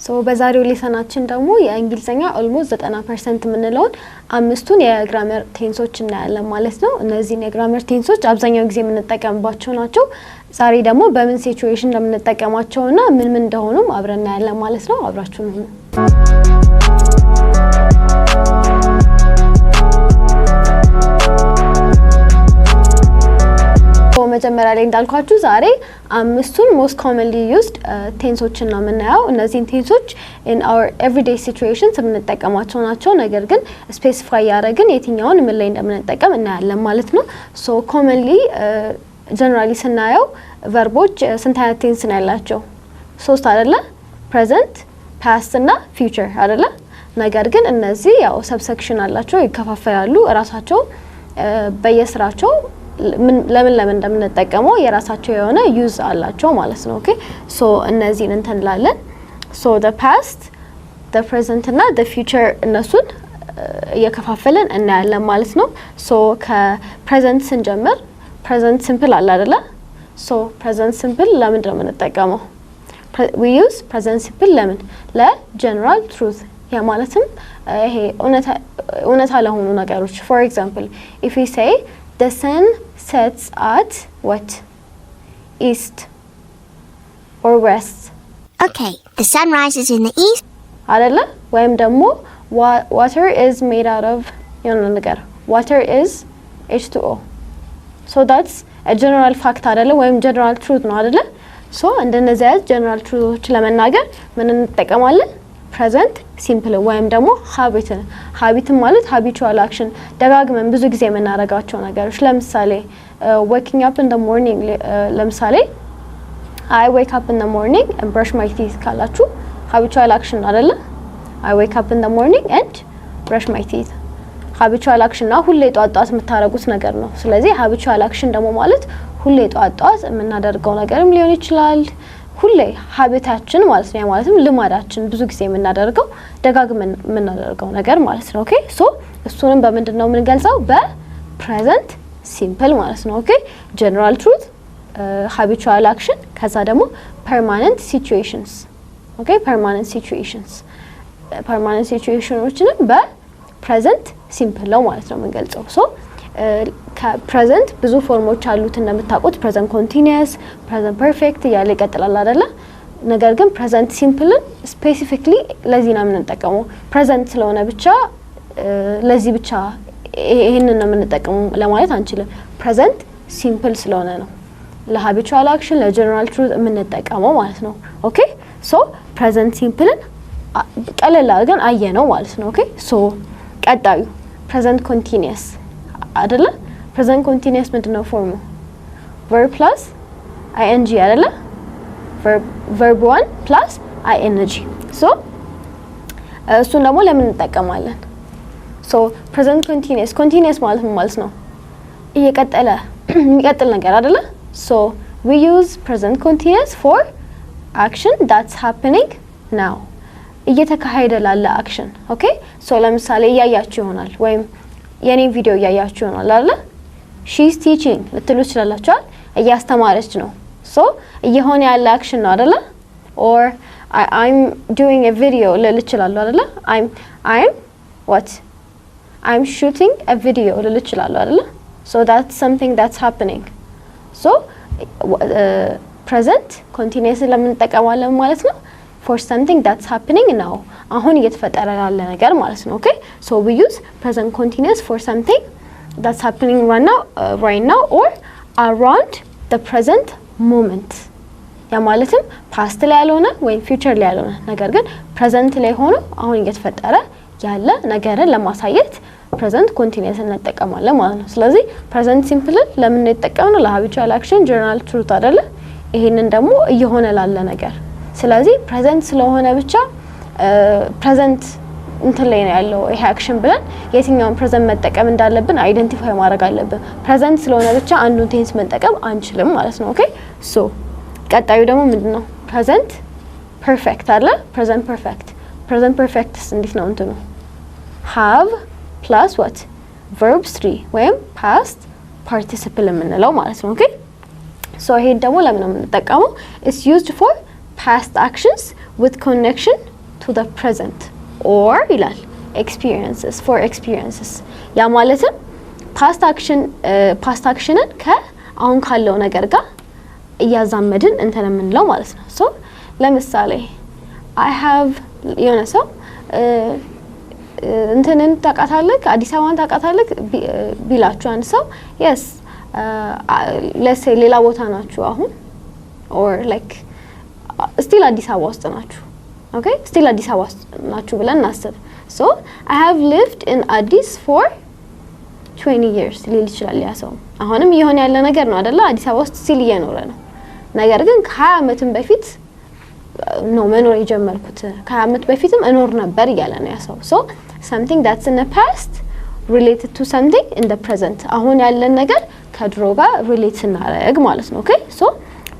ሶ በዛሬው ሌሰናችን ደግሞ የእንግሊዝኛ almost 90% የምንለውን አምስቱን የግራመር ቴንሶች እናያለን ማለት ነው። እነዚህ የግራመር ቴንሶች አብዛኛው ጊዜ የምንጠቀምባቸው ናቸው። ዛሬ ደግሞ በምን ሲቹዌሽን እንደምንጠቀማቸውና ምን እንደሆኑም አብረን እናያለን ማለት ነው። አብራችሁን ሁኑ። መጀመሪያ ላይ እንዳልኳችሁ ዛሬ አምስቱን most commonly used ቴንሶችን ነው የምናየው። እነዚህን ቴንሶች in our everyday situations የምንጠቀማቸው ናቸው። ነገር ግን ስፔሲፋይ ያደረግን የትኛውን ምን ላይ እንደምንጠቀም እናያለን ማለት ነው። so commonly generally ስናየው ቨርቦች ስንት አይነት ቴንስ ነው ያላቸው? ሶስት አይደለ? present, past እና future አይደለ? ነገር ግን እነዚህ ያው ሰብሴክሽን አላቸው፣ ይከፋፈላሉ ራሳቸው በየስራቸው ለምን እንደምንጠቀመው የራሳቸው የሆነ ዩዝ አላቸው ማለት ነው። ኦኬ ሶ እነዚህን እንላለን። ሶ the past, the present እና the future እነሱን እየከፋፈለን እናያለን ማለት ነው። ሶ ከፕሬዘንት ስንጀምር present simple አለ አይደለ? ሶ present simple ለምን ነው የምንጠቀመው? we use present simple ለምን? ለgeneral truth ያ ማለትም ይሄ እውነታ ለሆኑ ነገሮች for example if we say the sun sets at what? East or west? Okay, the sun rises in the east. አይደለ? ወይም ደግሞ water is made out of የሆነ ነገር water is H2O. So that's a general fact አይደለ? ወይም general truth ነው አይደለ? so እንደነዚህ አይነት general truthዎች ለመናገር ምን እንጠቀማለን? present simple ወይም ደግሞ habit ማለት habitual action ደጋግመን ብዙ ጊዜ የምናደርጋቸው ነገሮች ለምሳሌ waking up in the morning ለምሳሌ I wake up in the morning and brush my teeth ካላችሁ habitual action አይደለ? I wake up in the morning and brush my teeth habitual action ነው፣ ሁሌ ጧት የምታረጉት ነገር ነው። ስለዚህ habitual action ደግሞ ማለት ሁሌ ጧት የምናደርገው ነገርም ሊሆን ይችላል። ሁሌ ሀቢታችን ማለት ነው፣ ማለትም ልማዳችን ብዙ ጊዜ የምናደርገው ደጋግመን የምናደርገው ነገር ማለት ነው። ኦኬ ሶ እሱንም በምንድነው የምንገልጸው? በፕሬዘንት ሲምፕል ማለት ነው። ኦኬ ጀነራል ትሩት፣ habitual action ከዛ ደግሞ permanent situations። ኦኬ permanent situationዎችንም በፕሬዘንት ሲምፕል ነው ማለት ነው የምንገልጸው። ሶ ከፕሬዘንት ብዙ ፎርሞች አሉት እንደምታውቁት present continuous, present perfect ያለ ይቀጥላል አይደለ? ነገር ግን present simple ስፔሲፊክሊ ለዚህ ነው የምንጠቀመው። present ስለሆነ ብቻ ለዚህ ብቻ ይሄንን ነው የምንጠቀመው ለማለት አንችልም። present simple ስለሆነ ነው ለhabitual action ለgeneral truth የምንጠቀመው ማለት ነው። ኦኬ ሶ present simple ቀለል አድርገን አየነው ማለት ነው። ኦኬ ሶ ቀጣዩ present continuous አይደለ? present continuous ምንድነው ፎርሙ? verb plus ing አይደለ? verb 1 plus ing so እሱን ደግሞ ለምን እንጠቀማለን? so present continuous ማለት ነው እየቀጠለ የሚቀጥል ነገር አይደለ? so we use present continuous for action that's happening now እየተካሄደ ላለ action። ኦኬ so ለምሳሌ እያያችሁ ይሆናል ወይም የኔ ቪዲዮ እያያችሁ ይሆናል አይደለ? she's teaching ልትሉ ትችላላችሁ፣ እያስተማረች ነው። so እየሆነ ያለ አክሽን ነው አይደለ? or I'm doing a video ልል እችላለሁ አይደለ? I'm shooting a video ልል እችላለሁ አይደለ? so that's something that's happening. so present continuous ለምን እንጠቀማለን ማለት ነው? for something that's happening now አሁን እየተፈጠረ ያለ ነገር ማለት ነው። ኦኬ so we use present continuous for something that's happening right now or around the present moment ያ ማለትም past ላይ ያልሆነ ወይ future ላይ ያልሆነ ነገር ግን present ላይ ሆኖ አሁን እየተፈጠረ ያለ ነገርን ለማሳየት present continuous እንጠቀማለን ማለት ነው። ስለዚህ present simple ለምን እንጠቀምነው? ለhabitual action general truth አይደለ? ይሄንን ደግሞ እየሆነ ላለ ነገር ስለዚህ present ስለሆነ ብቻ present እንትን ላይ ነው ያለው ይሄ አክሽን ብለን የትኛውን present መጠቀም እንዳለብን አይደንቲፋይ ማድረግ አለብን። present ስለሆነ ብቻ አንዱን ቴንስ መጠቀም አንችልም ማለት ነው። ኦኬ ሶ ቀጣዩ ደግሞ ምንድነው? present perfect አይደለ? present perfect እንዴት ነው እንትኑ? have plus what? verb 3 ወይም past participle የምንለው ማለት ነው። ኦኬ ሶ ይሄ ደግሞ ለምን ነው የምንጠቀመው? it's used for past actions with connection to the present or ይላል experiences for experiences ያ ማለትም past actionን ከአሁን ካለው ነገር ጋር እያዛመድን እንትን የምንለው ማለት ነው። ሶ ለምሳሌ I have የሆነ ሰው እንትንን ታውቃታለህ አዲስ አበባን ታውቃታለህ ቢላችሁ አንድ ሰው yes let's say ሌላ ቦታ ናችሁ አሁን or like still አዲስ አበባ ውስጥ ናችሁ okay still አዲስ አበባ ውስጥ ናችሁ ብለን እናስብ so I have lived in Addis for 20 years ሊል ይችላል ያ ሰው አሁንም ይሆን ያለ ነገር ነው አይደለ አዲስ አበባ ውስጥ still እየኖረ ነው ነገር ግን ከ20 ዓመትም በፊት ነው መኖር የጀመርኩት ከ20 ዓመት በፊትም እኖር ነበር እያለ ነው ያ ሰው so something that's in the past related to something in the present አሁን ያለን ነገር ከድሮ ጋር relate እናደርግ ማለት ነው okay so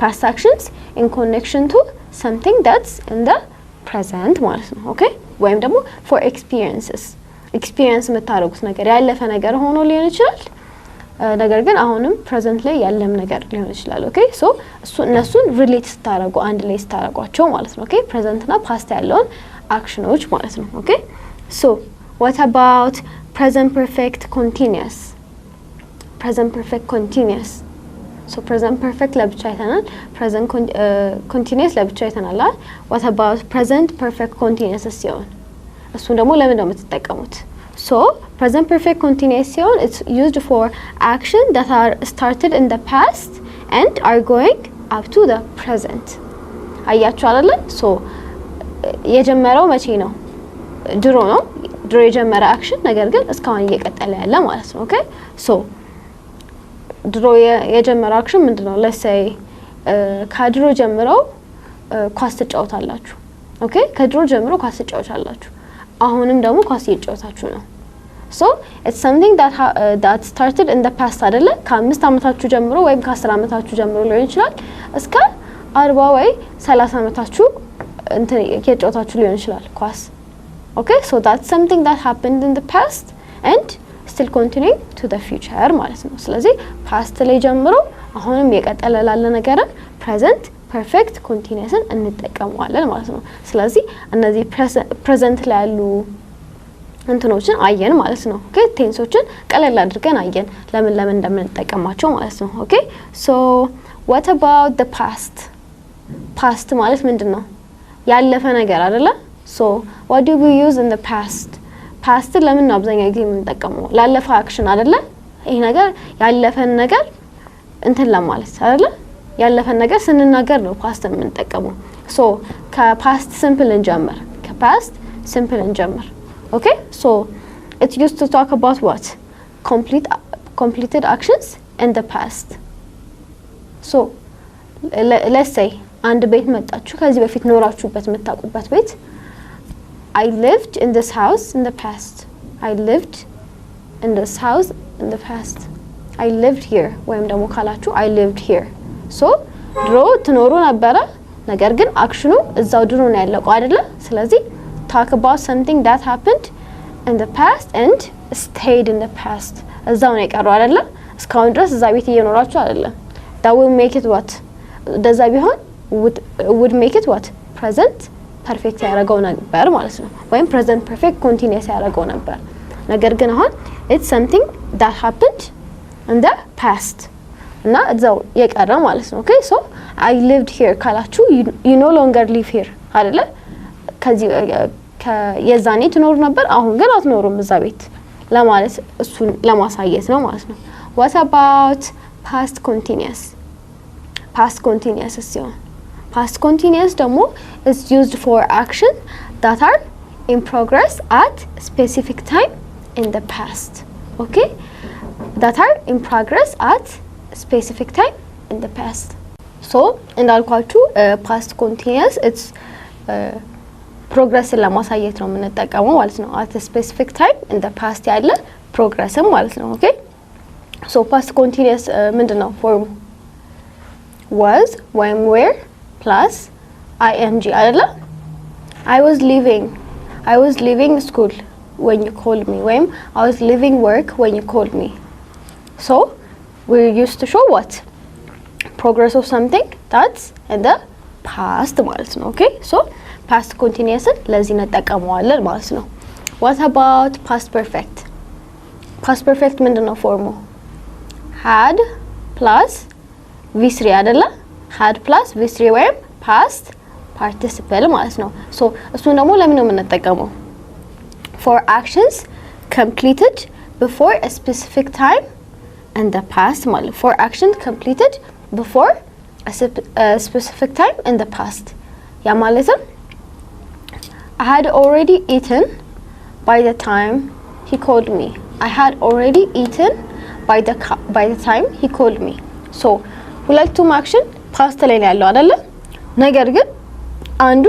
past actions in connection to something that's in the present ማለት ነው okay ወይም ደግሞ for experiences experience የምታደርጉት ነገር ያለፈ ነገር ሆኖ ሊሆን ይችላል ነገር ግን አሁንም present ላይ ያለም ነገር ሊሆን ይችላል okay so እነሱን relate ስታደርጉ አንድ ላይ ስታደርጓቸው ማለት ነው okay present እና past ያለውን actionዎች ማለት ነው okay so what about present perfect continuous present perfect continuous so present perfect ለብቻ አይተናል present continuous ለብቻ አይተናል what about present perfect continuous ሲሆን እሱ ደግሞ ለምን ነው የምትጠቀሙት so present perfect continuous ሲሆን it's used for action that are started in the past and are going up to the present አያችሁ አይደል so የጀመረው መቼ ነው ድሮ ነው ድሮ የጀመረ አክሽን ነገር ግን እስካሁን እየቀጠለ ያለ ማለት ነው okay so ድሮ የጀመረ አክሽን ምንድነው let's say ከድሮ ጀምረው ኳስ ተጫውታላችሁ okay ከድሮ ጀምሮ ኳስ ተጫውታላችሁ አሁንም ደግሞ ኳስ እየተጫወታችሁ ነው so it's something that started in the past አይደለ ከ5 አመታችሁ ጀምሮ ወይም ከ10 አመታችሁ ጀምሮ ሊሆን ይችላል እስከ 40 ወይ 30 አመታችሁ እንትን እየተጫወታችሁ ሊሆን ይችላል ኳስ okay so that's something that happened in the past and still continuing to the future ማለት ነው ስለዚህ past ላይ ጀምሮ አሁንም የቀጠለ ላለ ነገር present perfect continuousን እንጠቀመዋለን ማለት ነው ስለዚህ እነዚህ present ላይ ያሉ እንትኖችን አየን ማለት ነው okay ቴንሶችን ቀለል አድርገን አየን ለምን እንደምንጠቀማቸው ማለት ነው okay so what about the past ማለት ምንድነው ያለፈ ነገር አይደለ so what do we use in the past ለምን ነው አብዛኛው ጊዜ የምንጠቀመው ላለፈ አክሽን አይደለ ይሄ ነገር ያለፈን ነገር እንትን ለማለት አይደለ ያለፈን ነገር ስንናገር ነው past የምንጠቀመው so ከpast simple እንጀምር okay so it's used to talk about what completed actions in the past so let's say አንድ ቤት መጣችሁ ከዚህ በፊት ኖራችሁበት የምታውቁበት ቤት I lived in this house in the past I lived in this house in the past I lived here ወይም ደግሞ ካላችሁ I lived here so ድሮ ትኖሩ ነበረ ነገር ግን አክሽኑ እዛው ድሮ ነው ያለው አይደለ ስለዚህ talk about something that happened in the past and stayed in the past እዛው ነው የቀረው አይደለ እስካሁን ድረስ እዛ ቤት እየኖራችሁ አይደለ that will make it what does that ቢሆን would make it what present perfect ያደርገው ነበር ማለት ነው ወይም present perfect continuous ያደርገው ነበር ነገር ግን አሁን it's something that happened in the past እና እዛው የቀረ ማለት ነው okay so I lived here ካላችሁ you no longer live here አይደለ ከዚህ የዛኔ ትኖሩ ነበር አሁን ግን አትኖሩም እዛ ቤት ለማለት እሱን ለማሳየት ነው ማለት ነው what about past continuous ሲሆን past continuous ደግሞ is used for action that are in progress at specific time in the past okay that are in progress at specific time in the past so እንዳልኳችሁ past continuous it's progress ለማሳየት ነው የምንጠቀመው ማለት ነው at a specific time in the past ያለ progress ማለት ነው okay so past continuous ምንድነው form was when were plus ing አይደለ I was leaving school when you called me when I was leaving work when you called me so we used to show what progress of something that's in the past ማለት ነው okay so past continuousን ለዚህ እንጠቀመዋለን ማለት ነው። what about past perfect? past perfect ምንድነው ፎርሙ? had plus v3 አይደለ? had plus v3 ወይም past participle ማለት ነው። ሶ እሱን ደግሞ ለምን ነው የምንጠቀመው? for actions completed before a specific time in the past ማለት for actions completed before a specific time in the past ያ ማለትም I had already eaten by the time he called me. I had already eaten by the time he called me. so ሁለቱም አክሽን ፓስት ላይ ነው ያለው አይደለ? ነገር ግን አንዱ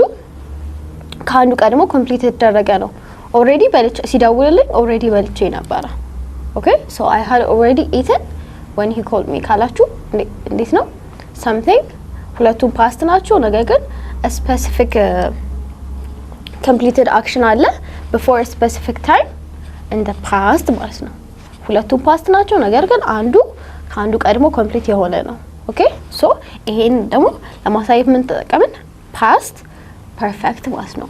ከአንዱ ቀድሞ ኮምፕሊት የተደረገ ነው። ኦሬዲ በልቼ ሲደውልልኝ ኦሬዲ በልቼ ነበረ። ኦኬ so I had already eaten when he called me ካላችሁ እንዴት ነው? something ሁለቱም ፓስት ናቸው። ነገር ግን a specific completed action አለ before a specific time in the past ማለት ነው። ሁለቱም ፓስት ናቸው። ነገር ግን አንዱ ከአንዱ ቀድሞ ኮምፕሊት የሆነ ነው። ኦኬ ሶ ይሄን ደግሞ ለማሳየት ምን ተጠቀምን? past perfect ማለት ነው።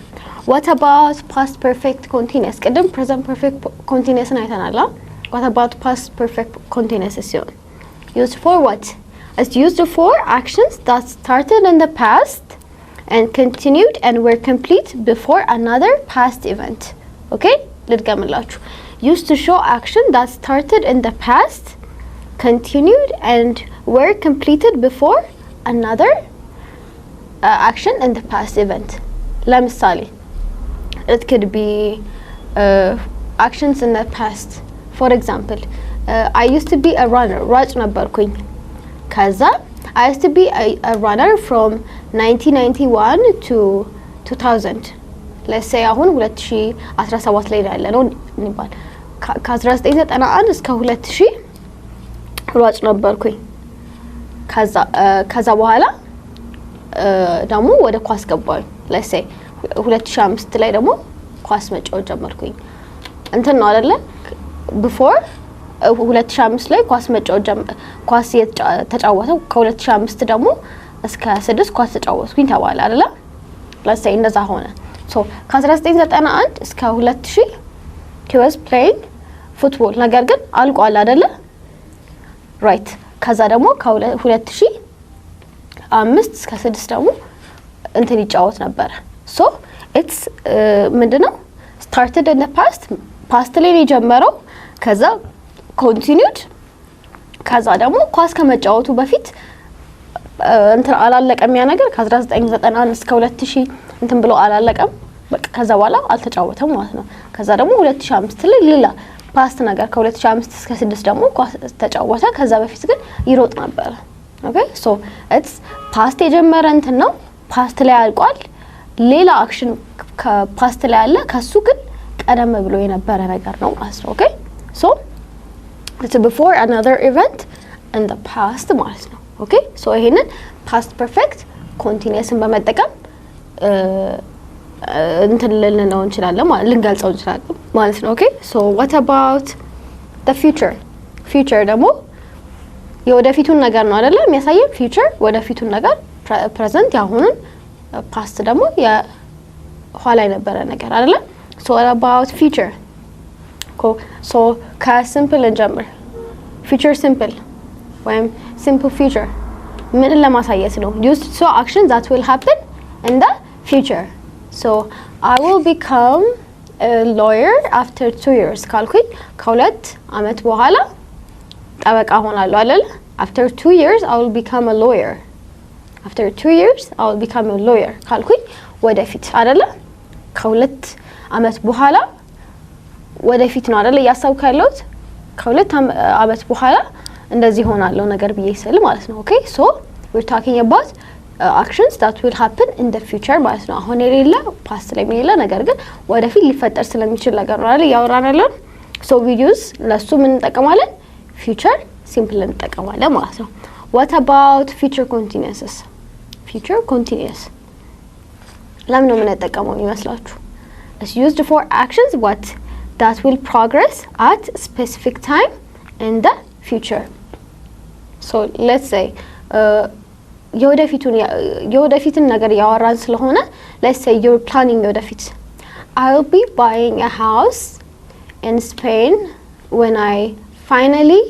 what about past perfect continuous? ቅድም present perfect continuousን አይተናል። what about past perfect continuous ሲሆን used for what? It's used for actions that started in the past and continued and were complete before another past event. Okay? ልድገምላችሁ. Used to show action that started in the past, continued and were completed before another action in the past event. ለምሳሌ it could be actions in the past. For example, I used to be a runner. ሯጭ ነበርኩኝ። ከዛ I used to be a runner from 1991 to 2000. let's say አሁን 2017 ላይ ያለ ነው እንባል። ከ1991 እስከ 2000 ሯጭ ነበርኩኝ። ከዛ በኋላ ደግሞ ወደ ኳስ ገባኝ። let's say 2005 ላይ ደግሞ ኳስ መጫወት ጀመርኩኝ። እንትን ነው አይደለ? before 2005 ላይ ኳስ መጫወት ኳስ ተጫወተው ከ2005 ደግሞ እስከ 6 ኳስ ተጫወትኩኝ ተባለ አይደለ? let's say እንደዛ ሆነ። so ከ1991 እስከ 2000 he was playing football ነገር ግን አልቋል አይደለ? right ከዛ ደግሞ ከ2005 እስከ 6 ደግሞ እንትን ይጫወት ነበር። so it's ምንድነው started in the past ላይ ነው የጀመረው። ከዛ continued ከዛ ደግሞ ኳስ ከመጫወቱ በፊት እንትን አላለቀም ያ ነገር ከ1991 እስከ 2000 እንትን ብሎ አላለቀም። በቃ ከዛ በኋላ አልተጫወተም ማለት ነው። ከዛ ደግሞ 2005 ላይ ሌላ ፓስት ነገር ከ2005 እስከ 6 ደግሞ ኳስ ተጫወተ። ከዛ በፊት ግን ይሮጥ ነበር። ኦኬ ሶ ኢትስ ፓስት የጀመረ እንትን ነው። ፓስት ላይ አልቋል። ሌላ አክሽን ከፓስት ላይ አለ። ከሱ ግን ቀደም ብሎ የነበረ ነገር ነው ማለት ነው። ኦኬ ሶ it's before another event in the past ማለት ነው። ኦኬ ሶ ይሄንን past perfect continuousን በመጠቀም እንትን ልንለው እንችላለን ማለት ልንገልጸው እንችላለን ማለት ነው። ኦኬ ሶ what about the future? future ደግሞ የወደፊቱን ነገር ነው አይደለ የሚያሳየው። future ወደፊቱን ነገር፣ present ያሁኑን፣ past ደግሞ የኋላ የነበረ ነገር አይደለ። so what about future? so ከሲምፕል እንጀምር። future simple ወይም simple future ምን ለማሳየት ነው? used to show action that will happen in the future. so I will become a lawyer after 2 years ካልኩኝ ከሁለት አመት በኋላ ጠበቃ ሆናለሁ አይደል? after 2 years I will become a lawyer. after 2 years I will become a lawyer ካልኩኝ ወደፊት አይደል? ከሁለት አመት በኋላ ወደፊት ነው አይደል ያሳብኩ ያለሁት። ከሁለት አመት በኋላ እንደዚህ ሆናለሁ ነገር ብዬ ስል ማለት ነው። ኦኬ ሶ we're talking about actions that will happen in the future ማለት ነው። አሁን የሌለ ፓስት ላይ የሌለ ነገር ግን ወደፊት ሊፈጠር ስለሚችል ነገር ነው አይደል ያወራን ያለው። ሶ ቪዲዮስ ለሱ ምን እንጠቀማለን? future simple እንጠቀማለን ማለት ነው። what about future continuous? future continuous ለምን ነው የምንጠቀመው ይመስላችሁ? it's used for actions what that will progress at specific time in the future. so let's say የወደፊትን ነገር ያወራን ስለሆነ let's say you're planning የወደፊት I'll be buying a house in Spain when I finally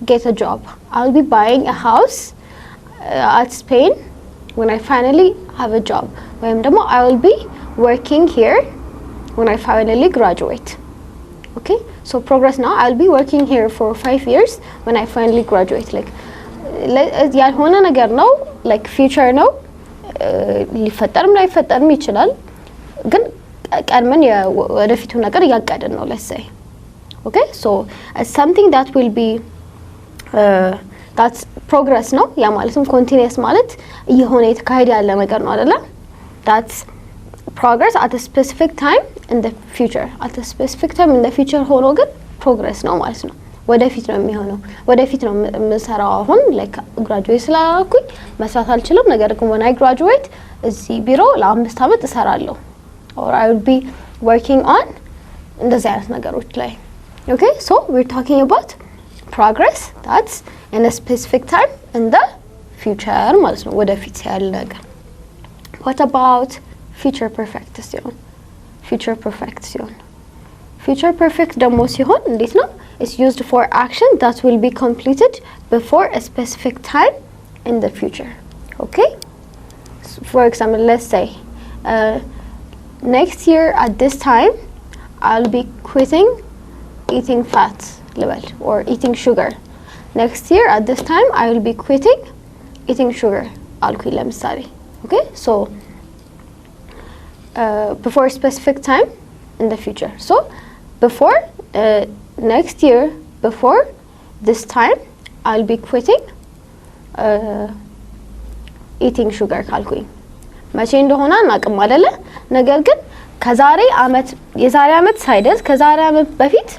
get a job. I'll be buying a house at Spain when I finally have a job. ወይም ደግሞ I will be working here when I finally graduate. Okay? So progress now. I'll be working here for 5 years when I finally graduate. Like ያልሆነ ነገር ነው like future ነው ሊፈጠርም ላይፈጠርም ይችላል ግን ቀድመን ወደፊቱ ነገር ያቀድን ነው let's say. Okay? So something that will be that's progress ነው ያ ማለትም continuous ማለት እየሆነ የተካሄደ ያለ ነገር ነው አይደለ that's progress at a specific time in the future at a specific time in the future ሆኖ ግን progress ነው ማለት ነው ወደፊት ነው የሚሆነው ወደፊት ነው የምሰራው አሁን like graduate ስላልኩኝ መስራት አልችልም ነገር ግን when I graduate እዚህ ቢሮ ለ5 አመት እሰራለሁ or I will be working on እንደዚህ አይነት ነገሮች ላይ okay so we're talking about progress that's in a specific time in the future ማለት ነው ወደፊት ያለ ነገር what about future perfect ሲሆን future perfect ሲሆን future perfect ደግሞ ሲሆን እንዴት ነው is used for action that will be completed before a specific time in the future okay so for example let's say next year at this time I'll be quitting eating fat level or eating sugar next year at this time I will be quitting eating sugar alcohol ለምሳሌ okay so before a specific time in the future so before next year before this time I'll be quitting eating sugar ካልኩኝ መቼ እንደሆነ አናውቅም አይደለ ነገር ግን ከዛሬ አመት የዛሬ አመት ሳይደርስ ከዛሬ አመት በፊት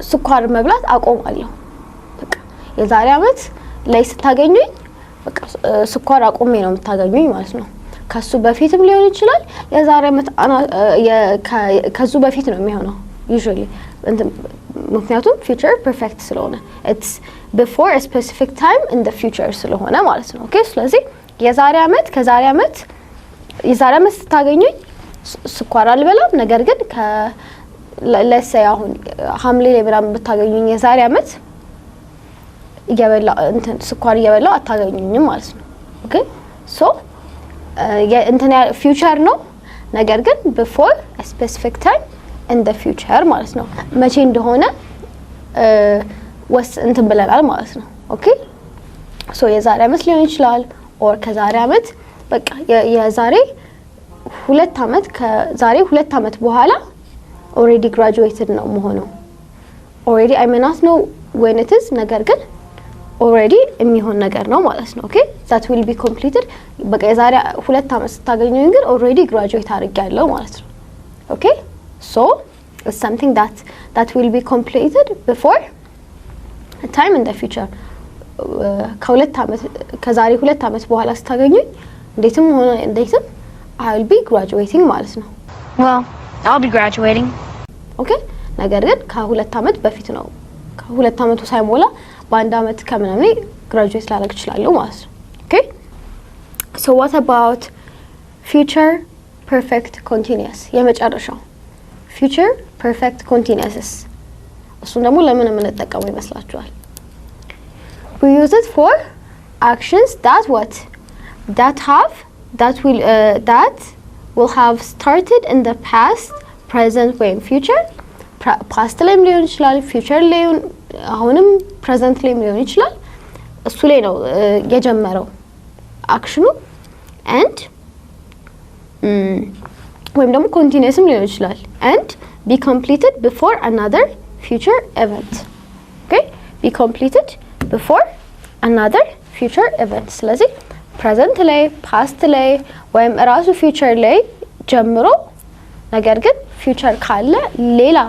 ስኳር መብላት አቆማለሁ በቃ የዛሬ አመት ላይ ስታገኙኝ በቃ ስኳር አቆሜ ነው የምታገኙኝ ማለት ነው ከሱ በፊትም ሊሆን ይችላል የዛሬ አመት ከሱ በፊት ነው የሚሆነው usually ምክንያቱም future perfect ስለሆነ it's before a specific time in the future ስለሆነ ማለት ነው okay ስለዚህ የዛሬ አመት ከዛሬ አመት የዛሬ አመት ስታገኙኝ ስኳር አልበላም ነገር ግን let's say አሁን ሐምሌ ላይ ምናምን ብታገኙኝ የዛሬ አመት እየበላው ስኳር እየበላው አታገኙኝም ማለት ነው okay so future ነው ነገር ግን before a specific time in the future ማለት ነው መቼ እንደሆነ ብለናል ማለት ነው okay so የዛሬ አመት ሊሆን ይችላል or ከዛሬ አመት በቃ የዛሬ 2 አመት ከዛሬ 2 አመት በኋላ already graduated ነው መሆነው already I may not know when it is ነገር ግን already የሚሆን ነገር ነው ማለት ነው okay that will be completed በቃ የዛሬ 2 አመት ስታገኙኝ ግን already graduate አድርጌያለሁ ማለት ነው okay so it's something that will be completed before a time in the future ከሁለት አመት ከዛሬ 2 አመት በኋላ ስታገኙኝ እንዴትም ሆነ እንዴትም I will be graduating ማለት ነው well I'll be graduating okay ነገር ግን ከ2 አመት በፊት ነው ከ2 አመቱ ሳይሞላ በአንድ አመት ከምናምን graduate ላደርግ እችላለሁ ማለት ነው okay so what about future perfect continuous የመጨረሻው future perfect continuous እሱ ደግሞ ለምን እንጠቀመው ይመስላችኋል we use it for actions that will have started in the past present ወይም future past ላይም ሊሆን ይችላል future ላይም አሁንም present ላይም ሊሆን ይችላል እሱ ላይ ነው የጀመረው አክሽኑ and ወይም ደግሞ continuousም ሊሆን ይችላል and be completed before another future event okay be completed before another future event ስለዚህ present ላይ past ላይ ወይም ራሱ future ላይ ጀምሮ ነገር ግን future ካለ ሌላ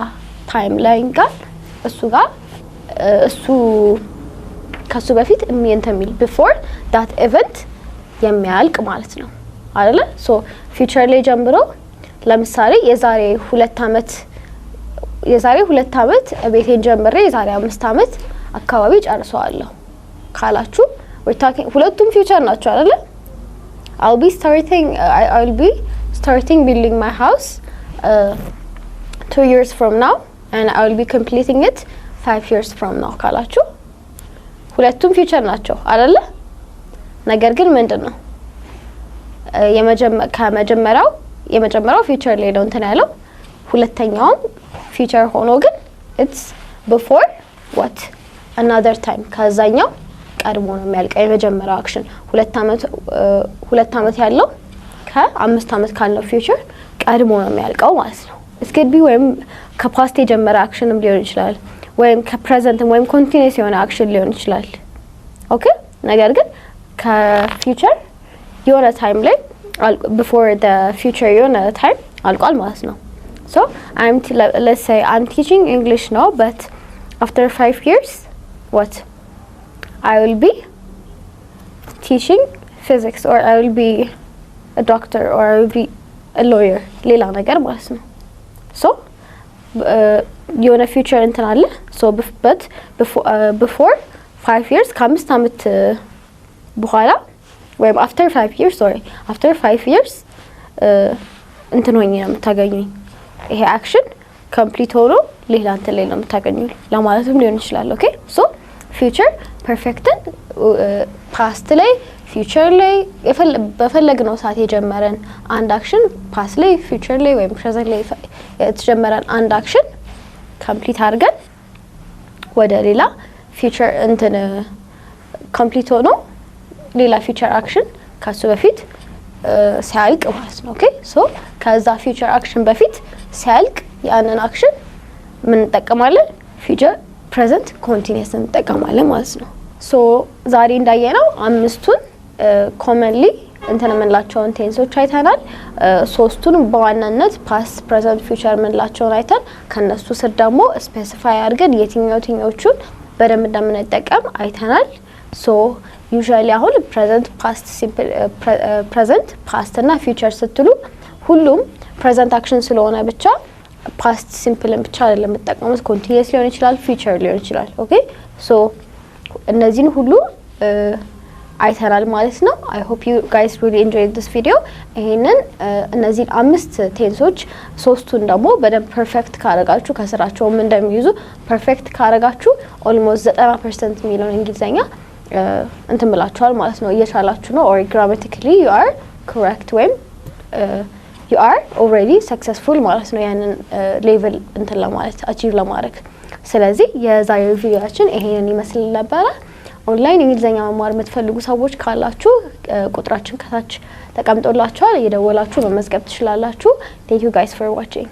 timeline ጋር እሱ ከሱ በፊት የሚል before that event የሚያልቅ ማለት ነው አይደለ so future ላይ ጀምሮ ለምሳሌ የዛሬ 2 አመት ቤቴን ጀምሬ የዛሬ 5 አመት አካባቢ ጨርሰዋለሁ ካላችሁ we're talking ሁለቱም future ናቸው አይደለ? I'll be starting building my house 2 years from now and I will be completing it 5 years from now ካላችሁ ሁለቱም future ናቸው አይደለ? ነገር ግን ምንድነው የመጀመሪያው future ላይ ነው እንትን ያለው ሁለተኛው future ሆኖ ግን it's before what another time ከዛኛው ቀድሞ ነው የሚያልቀው የመጀመሪያው አክሽን 2 አመት ያለው ከ5 አመት ካለው future ቀድሞ ነው የሚያልቀው ማለት ነው it could be ወይም ከፓስት የጀመረ አክሽንም ሊሆን ይችላል ወይም ከፕሬዘንትም ወይም ኮንቲኒዩስ የሆነ አክሽን ሊሆን ይችላል ኦኬ ነገር ግን ከfuture የሆነ ታይም ላይ before the future የሆነ ታይም አልቋል ማለት ነው so let's say I'm teaching English now but after 5 years what I will be teaching physics or I will be a doctor or I will be a lawyer ሌላ ነገር ማለት ነው so የሆነ future እንትን አለ so but before 5 years ከ5 አመት በኋላ ወይም after 5 years እንትን ሆኜ ነው የምታገኙኝ ይሄ አክሽን ኮምፕሊት ሆኖ ሌላ እንትን ላይ ነው የምታገኙኝ ለማለትም ሊሆን ይችላል ኦኬ ሶ future perfecትን past ላይ future ላይ በፈለግነው ሰዓት የጀመረን አንድ አክሽን past ላይ future ላይ ወይም present ላይ የተጀመረን አንድ አክሽን ኮምፕሊት አድርገን ወደ ሌላ future እንትን ኮምፕሊት ሆኖ ሌላ future action ካሱ በፊት ሲያልቅ ማለት ነው ኦኬ ሶ ከዛ future action በፊት ሲያልቅ ያንን አክሽን ምን እንጠቀማለን future present continuous እንጠቀማለን ማለት ነው ሶ ዛሬ እንዳየነው አምስቱን commonly እንትን የምንላቸውን ቴንሶች አይተናል ሶስቱን በዋናነት past present future የምንላቸውን አይተን ከነሱ ስር ደግሞ ስፔሲፋይ አድርገን የትኞቹን በደንብ እንደምንጠቀም አይተናል ሶ usually አሁን present past እና future ስትሉ ሁሉም present action ስለሆነ ብቻ past simple ብቻ አይደለም የምትጠቀሙት continuous ሊሆን ይችላል future ሊሆን ይችላል ኦኬ ሶ እነዚህን ሁሉ አይተናል ማለት ነው I hope you guys really enjoyed this video ይሄንን እነዚህን አምስት ቴንሶች ሶስቱን ደግሞ በደንብ ፐርፌክት ካረጋችሁ ከስራቸውም እንደሚይዙ ፐርፌክት ካረጋችሁ almost 90% የሚለውን እንግሊዝኛ እንትን ብላችኋል ማለት ነው እየቻላችሁ ነው or grammatically you are correct when you are already successful ማለት ነው ያንን ሌቭል እንትን ለማለት achieve ለማድረግ ስለዚህ የዛሬው ቪዲዮአችን ይሄንን ይመስል ነበር ኦንላይን እንግሊዝኛ መማር የምትፈልጉ ሰዎች ካላችሁ ቁጥራችን ከታች ተቀምጦላችኋል እየደወላችሁ መመዝገብ ትችላላችሁ thank you guys for watching